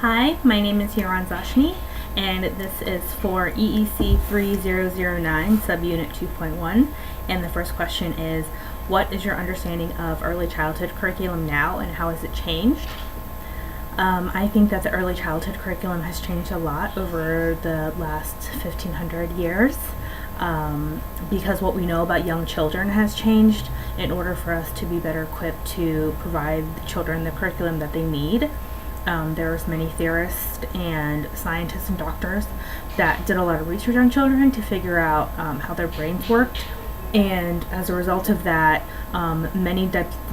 Hi, my name is Hiran Zashni, and this is for EEC 3009, Subunit 2.1. And the first question is, what is your understanding of early childhood curriculum now, and how has it changed? I think that the early childhood curriculum has changed a lot over the last 1500 years because what we know about young children has changed in order for us to be better equipped to provide the children the curriculum that they need. There's many theorists and scientists and doctors that did a lot of research on children to figure out how their brains worked, and as a result of that, many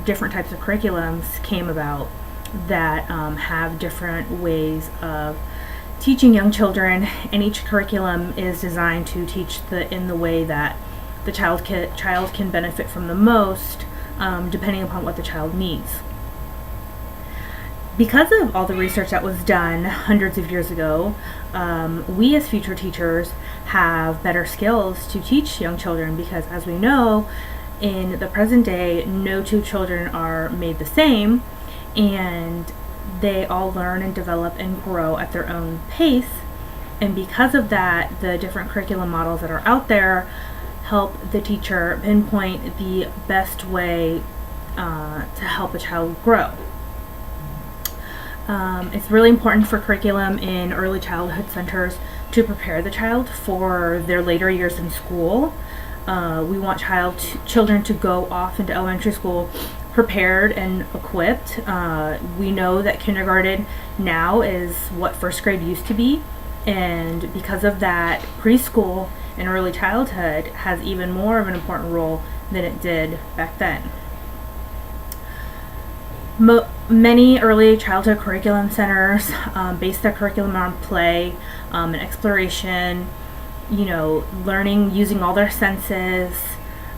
different types of curriculums came about that have different ways of teaching young children, and each curriculum is designed to teach in the way that the child can benefit from the most, depending upon what the child needs. Because of all the research that was done hundreds of years ago, we as future teachers have better skills to teach young children, because as we know, in the present day, no two children are made the same, and they all learn and develop and grow at their own pace. And because of that, the different curriculum models that are out there help the teacher pinpoint the best way to help a child grow. It's really important for curriculum in early childhood centers to prepare the child for their later years in school. We want children to go off into elementary school prepared and equipped. We know that kindergarten now is what first grade used to be, and because of that, preschool and early childhood has even more of an important role than it did back then. Many early childhood curriculum centers base their curriculum on play and exploration, learning using all their senses,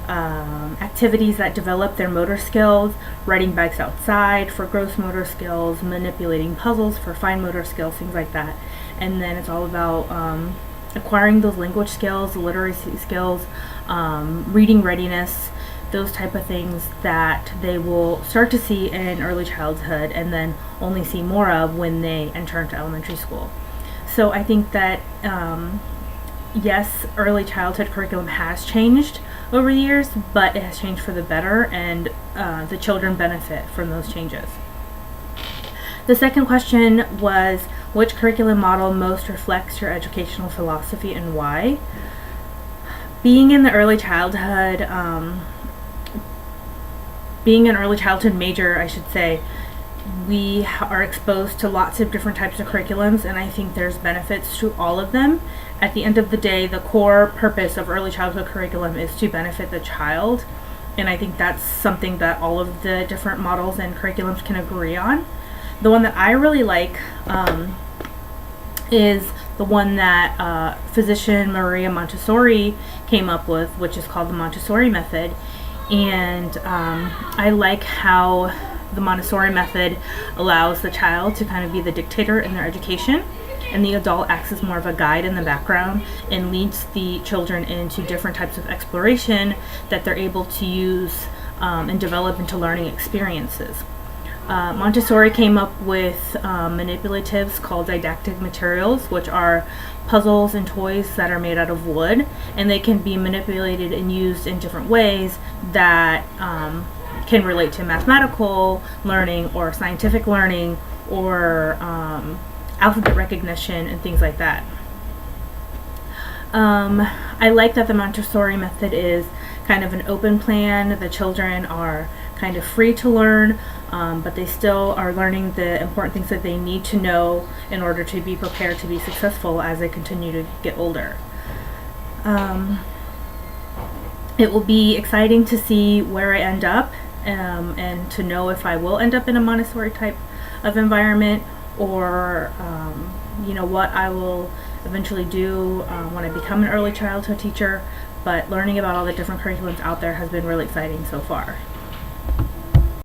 activities that develop their motor skills, riding bikes outside for gross motor skills, manipulating puzzles for fine motor skills, things like that. And then it's all about acquiring those language skills, literacy skills, reading readiness, those type of things that they will start to see in early childhood and then only see more of when they enter into elementary school. So I think that yes, early childhood curriculum has changed over the years, but it has changed for the better, and the children benefit from those changes. The second question was, which curriculum model most reflects your educational philosophy and why? Being an early childhood major, I should say, we are exposed to lots of different types of curriculums, and I think there's benefits to all of them. At the end of the day, the core purpose of early childhood curriculum is to benefit the child, and I think that's something that all of the different models and curriculums can agree on. The one that I really like is the one that physician Maria Montessori came up with, which is called the Montessori method. And I like how the Montessori method allows the child to kind of be the dictator in their education, and the adult acts as more of a guide in the background and leads the children into different types of exploration that they're able to use and develop into learning experiences. Montessori came up with manipulatives called didactic materials, which are puzzles and toys that are made out of wood, and they can be manipulated and used in different ways that can relate to mathematical learning or scientific learning or alphabet recognition and things like that. I like that the Montessori method is kind of an open plan. The children are kind of free to learn, but they still are learning the important things that they need to know in order to be prepared to be successful as they continue to get older. It will be exciting to see where I end up and to know if I will end up in a Montessori type of environment, or what I will eventually do when I become an early childhood teacher. But learning about all the different curriculums out there has been really exciting so far.